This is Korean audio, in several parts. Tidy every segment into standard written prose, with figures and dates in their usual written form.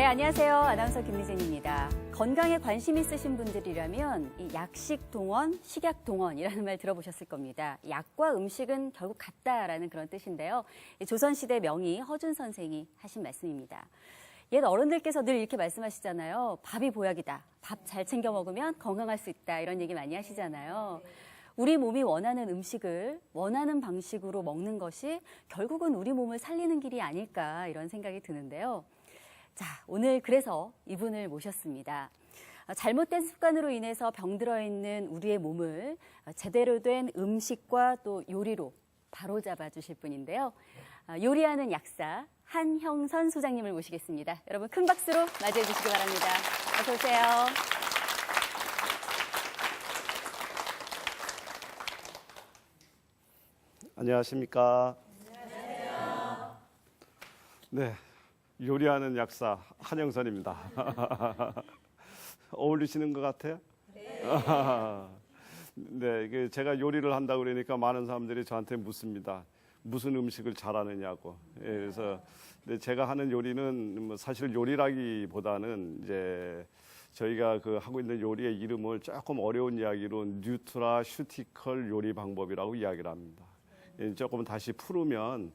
네, 안녕하세요. 아나운서 김미진입니다. 건강에 관심 있으신 분들이라면 이 약식 동원, 식약 동원이라는 말 들어보셨을 겁니다. 약과 음식은 결국 같다라는 그런 뜻인데요. 조선시대 명의 허준 선생이 하신 말씀입니다. 옛 어른들께서 늘 이렇게 말씀하시잖아요. 밥이 보약이다. 밥 잘 챙겨 먹으면 건강할 수 있다. 이런 얘기 많이 하시잖아요. 우리 몸이 원하는 음식을 원하는 방식으로 먹는 것이 결국은 우리 몸을 살리는 길이 아닐까 이런 생각이 드는데요. 자, 오늘 그래서 이분을 모셨습니다. 잘못된 습관으로 인해서 병들어 있는 우리의 몸을 제대로 된 음식과 또 요리로 바로잡아 주실 분인데요. 요리하는 약사 한형선 소장님을 모시겠습니다. 여러분 큰 박수로 맞이해 주시기 바랍니다. 어서 오세요. 안녕하십니까? 안녕하세요. 네, 요리하는 약사 한형선입니다. 어울리시는 것 같아요? 네. 네, 이게 제가 요리를 한다고 그러니까 많은 사람들이 저한테 묻습니다. 무슨 음식을 잘하느냐고. 예, 그래서 근데 제가 하는 요리는 뭐 사실 요리라기보다는 이제 저희가 그 하고 있는 요리의 이름을 조금 어려운 이야기로 뉴트라슈티컬 요리 방법이라고 이야기를 합니다. 조금 다시 풀으면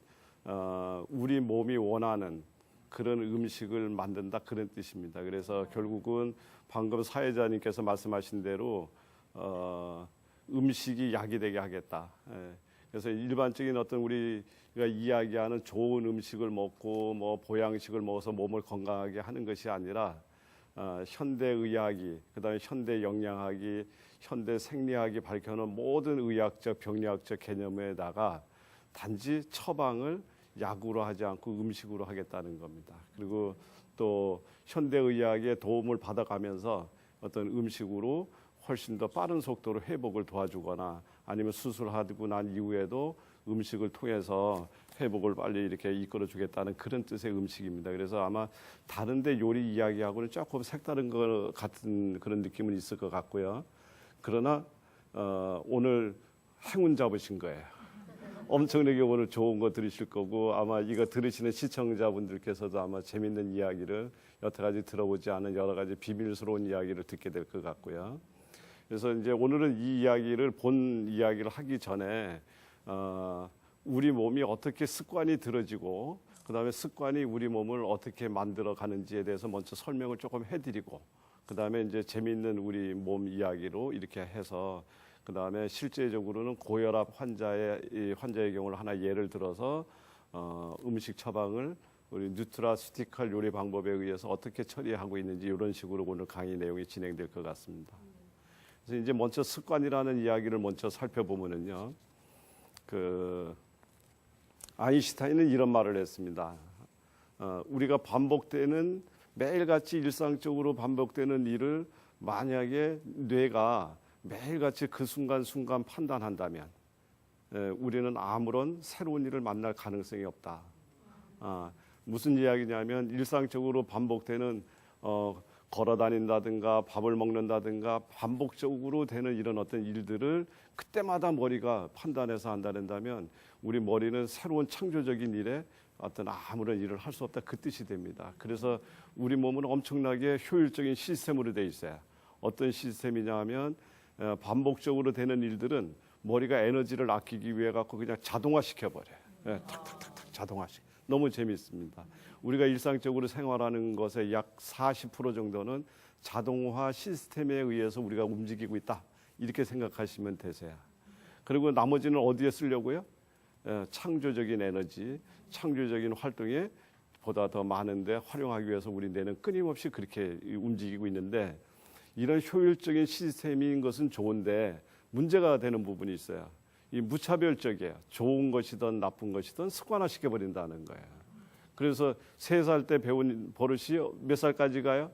우리 몸이 원하는 그런 음식을 만든다 그런 뜻입니다. 그래서 결국은 방금 사회자님께서 말씀하신 대로 음식이 약이 되게 하겠다. 그래서 일반적인 어떤 우리가 이야기하는 좋은 음식을 먹고 뭐 보양식을 먹어서 몸을 건강하게 하는 것이 아니라 현대의학이 그다음에 현대영양학이 현대생리학이 밝혀놓은 모든 의학적 병리학적 개념에다가 단지 처방을 약으로 하지 않고 음식으로 하겠다는 겁니다. 그리고 또 현대의학의 도움을 받아가면서 어떤 음식으로 훨씬 더 빠른 속도로 회복을 도와주거나 아니면 수술하고 난 이후에도 음식을 통해서 회복을 빨리 이렇게 이끌어주겠다는 그런 뜻의 음식입니다. 그래서 아마 다른데 요리 이야기하고는 조금 색다른 것 같은 그런 느낌은 있을 것 같고요. 그러나 오늘 행운 잡으신 거예요. 엄청나게 오늘 좋은 거 들으실 거고 아마 이거 들으시는 시청자분들께서도 아마 재밌는 이야기를 여태까지 들어보지 않은 여러 가지 비밀스러운 이야기를 듣게 될 것 같고요. 그래서 이제 오늘은 이 이야기를 본 이야기를 하기 전에 우리 몸이 어떻게 습관이 들어지고 그다음에 습관이 우리 몸을 어떻게 만들어 가는지에 대해서 먼저 설명을 조금 해드리고 그다음에 이제 재미있는 우리 몸 이야기로 이렇게 해서 그다음에 실제적으로는 고혈압 환자의 경우를 하나 예를 들어서 음식 처방을 우리 뉴트라스티컬 요리 방법에 의해서 어떻게 처리하고 있는지 이런 식으로 오늘 강의 내용이 진행될 것 같습니다. 그래서 이제 먼저 습관이라는 이야기를 먼저 살펴보면은요, 아인슈타인은 이런 말을 했습니다. 우리가 반복되는 매일같이 일상적으로 반복되는 일을 만약에 뇌가 매일같이 그 순간순간 판단한다면 우리는 아무런 새로운 일을 만날 가능성이 없다. 무슨 이야기냐면 일상적으로 반복되는 걸어 다닌다든가 밥을 먹는다든가 반복적으로 되는 이런 어떤 일들을 그때마다 머리가 판단해서 한다면 우리 머리는 새로운 창조적인 일에 어떤 아무런 일을 할 수 없다 그 뜻이 됩니다. 그래서 우리 몸은 엄청나게 효율적인 시스템으로 돼 있어요. 어떤 시스템이냐 하면 반복적으로 되는 일들은 머리가 에너지를 아끼기 위해 갖고 그냥 자동화 시켜버려요. 탁탁탁탁 자동화식. 너무 재미있습니다. 우리가 일상적으로 생활하는 것의 약 40% 정도는 자동화 시스템에 의해서 우리가 움직이고 있다. 이렇게 생각하시면 되세요. 그리고 나머지는 어디에 쓰려고요? 창조적인 에너지, 창조적인 활동에 보다 더 많은데 활용하기 위해서 우리 뇌는 끊임없이 그렇게 움직이고 있는데 이런 효율적인 시스템인 것은 좋은데 문제가 되는 부분이 있어요. 이 무차별적이에요. 좋은 것이든 나쁜 것이든 습관화시켜버린다는 거예요. 그래서 3살 때 배운 버릇이 몇 살까지 가요?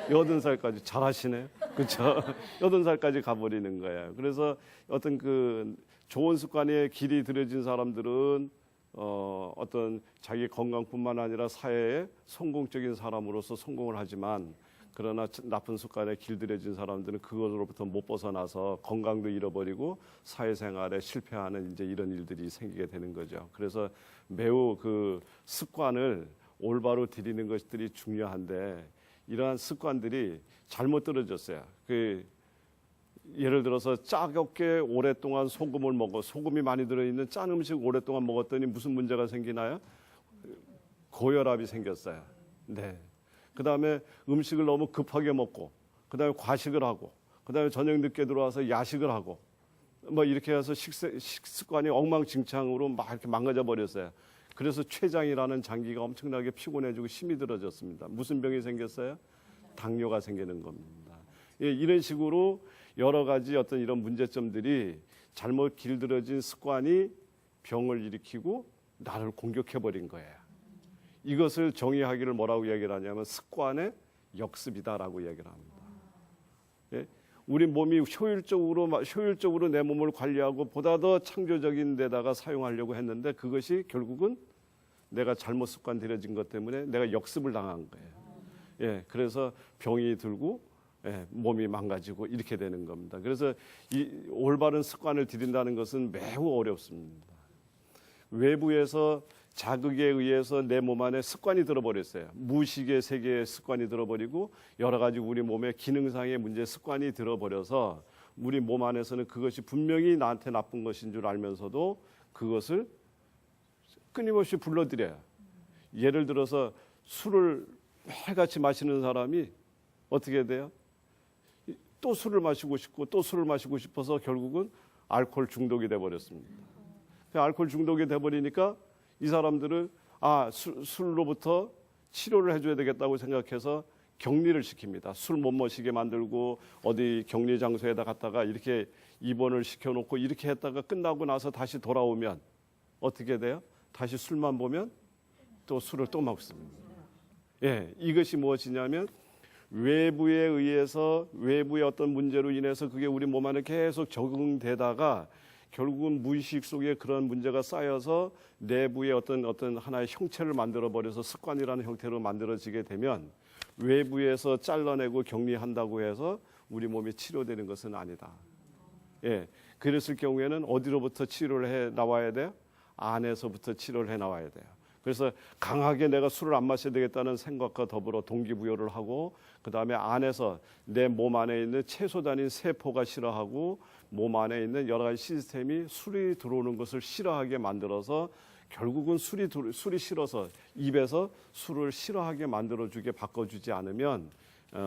80살까지. 잘하시네요. 그렇죠? 80살까지 가버리는 거예요. 그래서 어떤 그 좋은 습관에 길이 들여진 사람들은 어떤 자기 건강뿐만 아니라 사회에 성공적인 사람으로서 성공을 하지만 그러나 나쁜 습관에 길들여진 사람들은 그것으로부터 못 벗어나서 건강도 잃어버리고 사회생활에 실패하는 이제 이런 일들이 생기게 되는 거죠. 그래서 매우 그 습관을 올바로 드리는 것들이 중요한데 이러한 습관들이 잘못 들어졌어요. 예를 들어서 짜게 오랫동안 소금을 먹어 소금이 많이 들어있는 짠 음식 오랫동안 먹었더니 무슨 문제가 생기나요? 고혈압이 생겼어요. 네. 그 다음에 음식을 너무 급하게 먹고, 그 다음에 과식을 하고, 그 다음에 저녁 늦게 들어와서 야식을 하고, 뭐 이렇게 해서 식습관이 엉망진창으로 막 이렇게 망가져 버렸어요. 그래서 췌장이라는 장기가 엄청나게 피곤해지고 힘이 들어졌습니다. 무슨 병이 생겼어요? 당뇨가 생기는 겁니다. 예, 이런 식으로 여러 가지 어떤 이런 문제점들이 잘못 길들여진 습관이 병을 일으키고 나를 공격해 버린 거예요. 이것을 정의하기를 뭐라고 얘기를 하냐면 습관의 역습이다라고 얘기를 합니다. 예? 우리 몸이 효율적으로 내 몸을 관리하고 보다 더 창조적인 데다가 사용하려고 했는데 그것이 결국은 내가 잘못 습관 들여진 것 때문에 내가 역습을 당한 거예요. 예, 그래서 병이 들고 예, 몸이 망가지고 이렇게 되는 겁니다. 그래서 이 올바른 습관을 들인다는 것은 매우 어렵습니다. 외부에서 자극에 의해서 내 몸 안에 습관이 들어버렸어요. 무의식의 세계의 습관이 들어버리고 여러 가지 우리 몸의 기능상의 문제 습관이 들어버려서 우리 몸 안에서는 그것이 분명히 나한테 나쁜 것인 줄 알면서도 그것을 끊임없이 불러들여요. 예를 들어서 술을 매일같이 마시는 사람이 어떻게 돼요? 또 술을 마시고 싶고 또 술을 마시고 싶어서 결국은 알코올 중독이 돼버렸습니다. 알코올 중독이 돼버리니까 이 사람들은 술로부터 치료를 해줘야 되겠다고 생각해서 격리를 시킵니다. 술 못 마시게 만들고 어디 격리 장소에다 갔다가 이렇게 입원을 시켜놓고 이렇게 했다가 끝나고 나서 다시 돌아오면 어떻게 돼요? 다시 술만 보면 또 술을 또 먹습니다. 예, 이것이 무엇이냐면 외부에 의해서 외부의 어떤 문제로 인해서 그게 우리 몸 안에 계속 적응되다가 결국은 무의식 속에 그런 문제가 쌓여서 내부의 어떤 하나의 형체를 만들어 버려서 습관이라는 형태로 만들어지게 되면 외부에서 잘라내고 격리한다고 해서 우리 몸이 치료되는 것은 아니다. 예, 그랬을 경우에는 어디로부터 치료를 해 나와야 돼요? 안에서부터 치료를 해 나와야 돼요. 그래서 강하게 내가 술을 안 마셔야 되겠다는 생각과 더불어 동기부여를 하고 그다음에 안에서 내 몸 안에 있는 채소 단위 세포가 싫어하고 몸 안에 있는 여러 가지 시스템이 술이 들어오는 것을 싫어하게 만들어서 결국은 술이 싫어서 입에서 술을 싫어하게 만들어주게 바꿔주지 않으면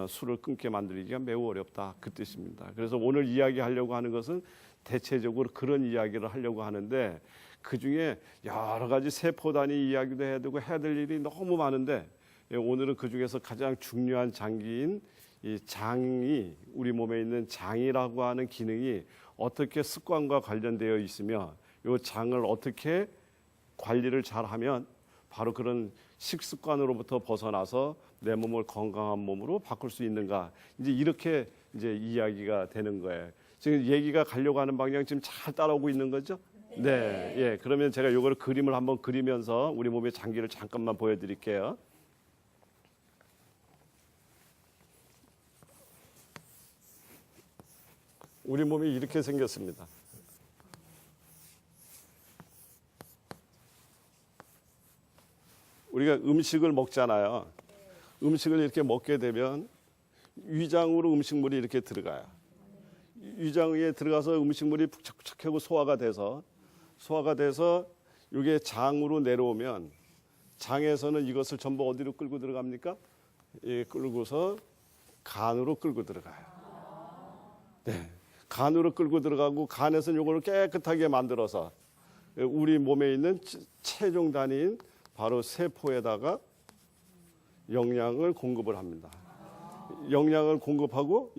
술을 끊게 만들기가 매우 어렵다 그 뜻입니다. 그래서 오늘 이야기하려고 하는 것은 대체적으로 그런 이야기를 하려고 하는데 그중에 여러 가지 세포 단위 이야기도 해야 되고 해야 될 일이 너무 많은데 오늘은 그중에서 가장 중요한 장기인 이 장이 우리 몸에 있는 장이라고 하는 기능이 어떻게 습관과 관련되어 있으며 이 장을 어떻게 관리를 잘하면 바로 그런 식습관으로부터 벗어나서 내 몸을 건강한 몸으로 바꿀 수 있는가 이제 이렇게 이제 이야기가 되는 거예요. 지금 얘기가 가려고 하는 방향 지금 잘 따라오고 있는 거죠? 네, 예. 그러면 제가 이거를 그림을 한번 그리면서 우리 몸의 장기를 잠깐만 보여드릴게요. 우리 몸이 이렇게 생겼습니다. 우리가 음식을 먹잖아요. 음식을 이렇게 먹게 되면 위장으로 음식물이 이렇게 들어가요. 위장에 들어가서 음식물이 푹적푹적하고 소화가 돼서 이게 장으로 내려오면 장에서는 이것을 전부 어디로 끌고 들어갑니까? 예, 끌고서 간으로 끌고 들어가요. 네, 간으로 끌고 들어가고 간에서는 이걸 깨끗하게 만들어서 우리 몸에 있는 체중 단위인 바로 세포에다가 영양을 공급을 합니다. 영양을 공급하고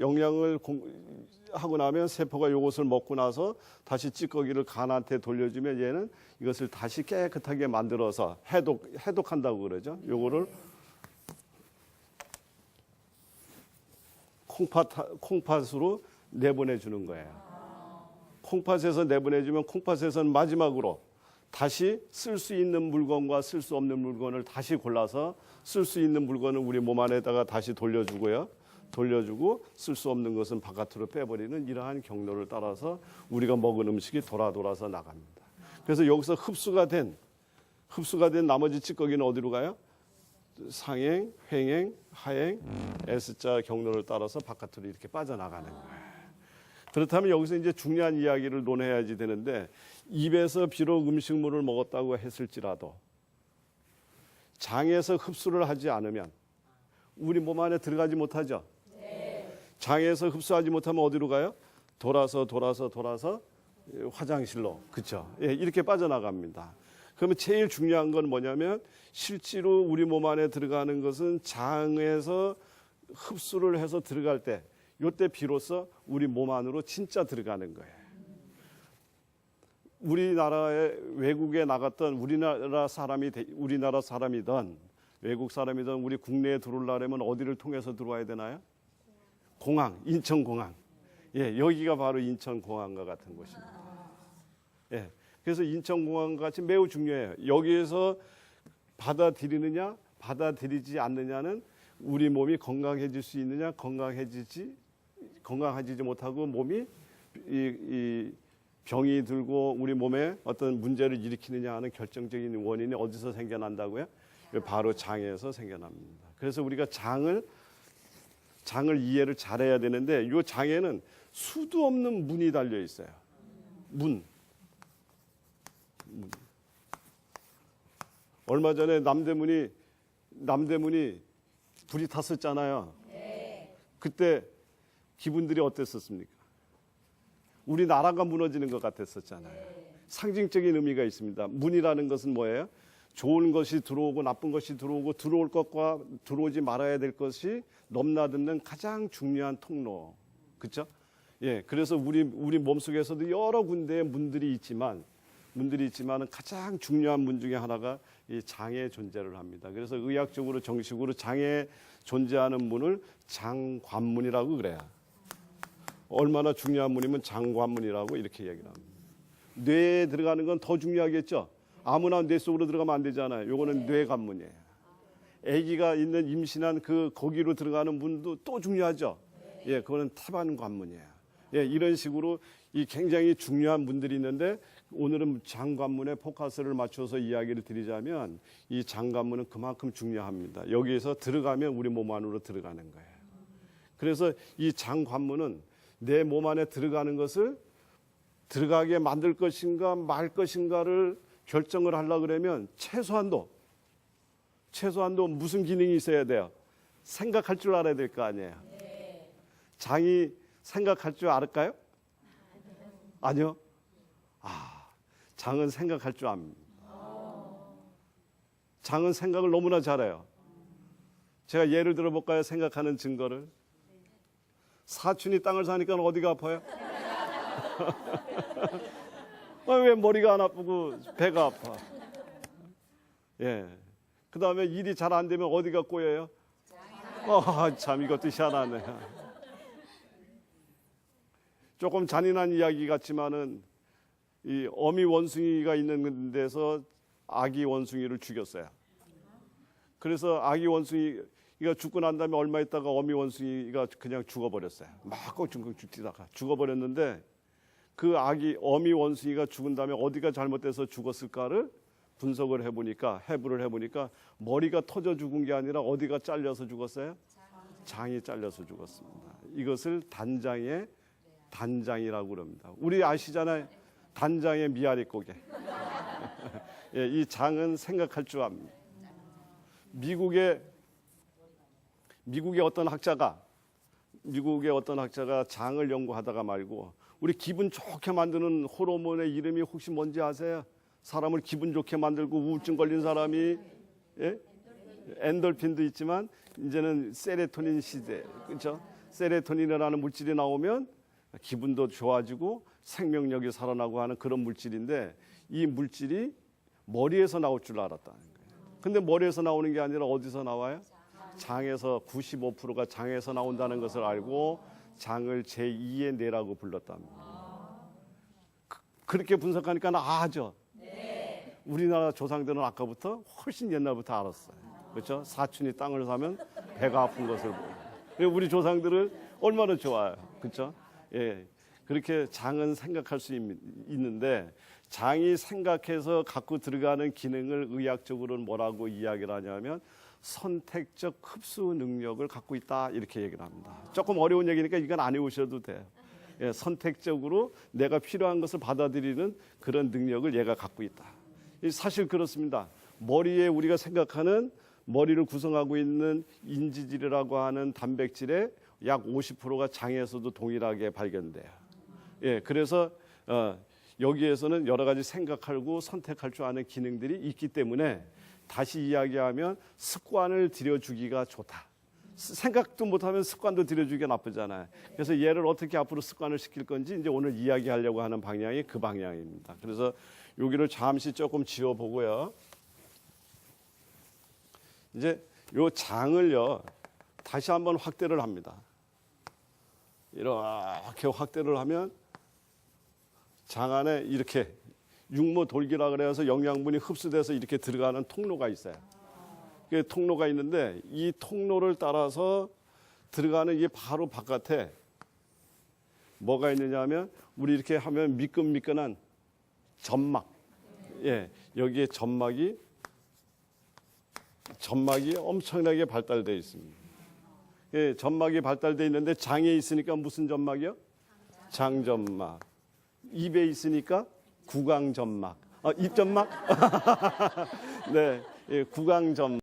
하고 나면 세포가 이것을 먹고 나서 다시 찌꺼기를 간한테 돌려주면 얘는 이것을 다시 깨끗하게 만들어서 해독한다고 그러죠. 요거를 콩팥으로 내보내 주는 거예요. 콩팥에서 내보내주면 콩팥에서는 마지막으로 다시 쓸 수 있는 물건과 쓸 수 없는 물건을 다시 골라서 쓸 수 있는 물건을 우리 몸 안에다가 다시 돌려주고 쓸 수 없는 것은 바깥으로 빼버리는 이러한 경로를 따라서 우리가 먹은 음식이 돌아서 나갑니다. 그래서 여기서 흡수가 된 나머지 찌꺼기는 어디로 가요? 상행, 횡행, 하행, S자 경로를 따라서 바깥으로 이렇게 빠져나가는 거예요. 그렇다면 여기서 이제 중요한 이야기를 논해야지 되는데 입에서 비록 음식물을 먹었다고 했을지라도 장에서 흡수를 하지 않으면 우리 몸 안에 들어가지 못하죠. 장에서 흡수하지 못하면 어디로 가요? 돌아서 화장실로. 그렇죠? 예, 이렇게 빠져나갑니다. 그러면 제일 중요한 건 뭐냐면 실제로 우리 몸 안에 들어가는 것은 장에서 흡수를 해서 들어갈 때 이때 비로소 우리 몸 안으로 진짜 들어가는 거예요. 우리나라에 외국에 나갔던 우리나라 사람이든 외국 사람이든 우리 국내에 들어오려면 어디를 통해서 들어와야 되나요? 공항, 인천공항. 예, 여기가 바로 인천공항과 같은 곳입니다. 예, 그래서 인천공항 같이 매우 중요해요. 여기에서 받아들이느냐, 받아들이지 않느냐는 우리 몸이 건강해질 수 있느냐, 건강해지지 못하고 몸이 이 병이 들고 우리 몸에 어떤 문제를 일으키느냐 하는 결정적인 원인이 어디서 생겨난다고요? 바로 장에서 생겨납니다. 그래서 우리가 장을 이해를 잘해야 되는데 이 장에는 수도 없는 문이 달려 있어요. 문. 얼마 전에 남대문이 불이 탔었잖아요. 그때 기분들이 어땠었습니까? 우리나라가 무너지는 것 같았었잖아요. 상징적인 의미가 있습니다. 문이라는 것은 뭐예요? 좋은 것이 들어오고 나쁜 것이 들어오고 들어올 것과 들어오지 말아야 될 것이 넘나드는 가장 중요한 통로. 그렇죠? 예, 그래서 우리 몸속에서도 여러 군데의 문들이 있지만 가장 중요한 문 중에 하나가 이 장의 존재를 합니다. 그래서 의학적으로 정식으로 장에 존재하는 문을 장관문이라고 그래요. 얼마나 중요한 문이면 장관문이라고 이렇게 얘기를 합니다. 뇌에 들어가는 건 더 중요하겠죠. 아무나 뇌 속으로 들어가면 안 되잖아요. 요거는 뇌관문이에요. 아기가 있는 임신한 거기로 들어가는 문도 또 중요하죠. 예, 그거는 태반관문이에요. 예, 이런 식으로 이 굉장히 중요한 문들이 있는데 오늘은 장관문에 포커스를 맞춰서 이야기를 드리자면 이 장관문은 그만큼 중요합니다. 여기에서 들어가면 우리 몸 안으로 들어가는 거예요. 그래서 이 장관문은 내 몸 안에 들어가는 것을 들어가게 만들 것인가 말 것인가를 결정을 하려고 그러면 최소한도 무슨 기능이 있어야 돼요? 생각할 줄 알아야 될 거 아니에요. 장이 생각할 줄 알을까요? 아니요. 장은 생각할 줄 압니다. 장은 생각을 너무나 잘해요. 제가 예를 들어볼까요? 생각하는 증거를. 사촌이 땅을 사니까 어디가 아파요? 왜 머리가 안 아프고 배가 아파? 예. 그 다음에 일이 잘 안 되면 어디가 꼬여요? 참 이것도 희한하네. 조금 잔인한 이야기 같지만은 이 어미 원숭이가 있는 데서 아기 원숭이를 죽였어요. 그래서 아기 원숭이가 죽고 난 다음에 얼마 있다가 어미 원숭이가 그냥 죽어버렸어요. 막 꽁충꽁 죽다가 죽어버렸는데 그 어미 원숭이가 죽은 다음에 어디가 잘못돼서 죽었을까를 해부를 해보니까 머리가 터져 죽은 게 아니라 어디가 잘려서 죽었어요? 장이 잘려서 죽었습니다. 이것을 단장이라고 그럽니다. 우리 아시잖아요. 단장의 미아리 고개. 예, 이 장은 생각할 줄 압니다. 미국의 어떤 학자가 장을 연구하다가 말고 우리 기분 좋게 만드는 호르몬의 이름이 혹시 뭔지 아세요? 사람을 기분 좋게 만들고 우울증 걸린 사람이 엔돌핀도 있지만 이제는 세로토닌 시대, 그렇죠? 세로토닌이라는 물질이 나오면 기분도 좋아지고 생명력이 살아나고 하는 그런 물질인데 이 물질이 머리에서 나올 줄 알았다는 거예요. 근데 머리에서 나오는 게 아니라 어디서 나와요? 장에서 95%가 장에서 나온다는 것을 알고 장을 제2의 뇌라고 불렀답니다. 그렇게 분석하니까 아죠. 우리나라 조상들은 아까부터 훨씬 옛날부터 알았어요. 그렇죠? 사촌이 땅을 사면 배가 아픈 것을 보고. 우리 조상들은 얼마나 좋아요. 그렇죠? 예. 그렇게 장은 생각할 수 있는데 장이 생각해서 갖고 들어가는 기능을 의학적으로는 뭐라고 이야기를 하냐면 선택적 흡수 능력을 갖고 있다 이렇게 얘기를 합니다. 조금 어려운 얘기니까 이건 안 외우셔도 돼요. 예, 선택적으로 내가 필요한 것을 받아들이는 그런 능력을 얘가 갖고 있다. 사실 그렇습니다. 머리에 우리가 생각하는 머리를 구성하고 있는 인지질이라고 하는 단백질의 약 50%가 장에서도 동일하게 발견돼요. 예, 그래서 여기에서는 여러 가지 생각하고 선택할 줄 아는 기능들이 있기 때문에 다시 이야기하면 습관을 들여주기가 좋다. 생각도 못하면 습관도 들여주기가 나쁘잖아요. 그래서 얘를 어떻게 앞으로 습관을 시킬 건지 이제 오늘 이야기하려고 하는 방향이 그 방향입니다. 그래서 여기를 잠시 조금 지워보고요. 이제 요 장을요 다시 한번 확대를 합니다. 이렇게 확대를 하면 장 안에 이렇게 육모 돌기라 그래서 영양분이 흡수돼서 이렇게 들어가는 통로가 있어요. 그 통로가 있는데 이 통로를 따라서 들어가는 이 바로 바깥에 뭐가 있느냐 하면 우리 이렇게 하면 미끈미끈한 점막. 예, 여기에 점막이 엄청나게 발달되어 있습니다. 예, 점막이 발달되어 있는데 장에 있으니까 무슨 점막이요? 장점막. 입에 있으니까 구강점막. 입점막? 네, 예, 구강점막.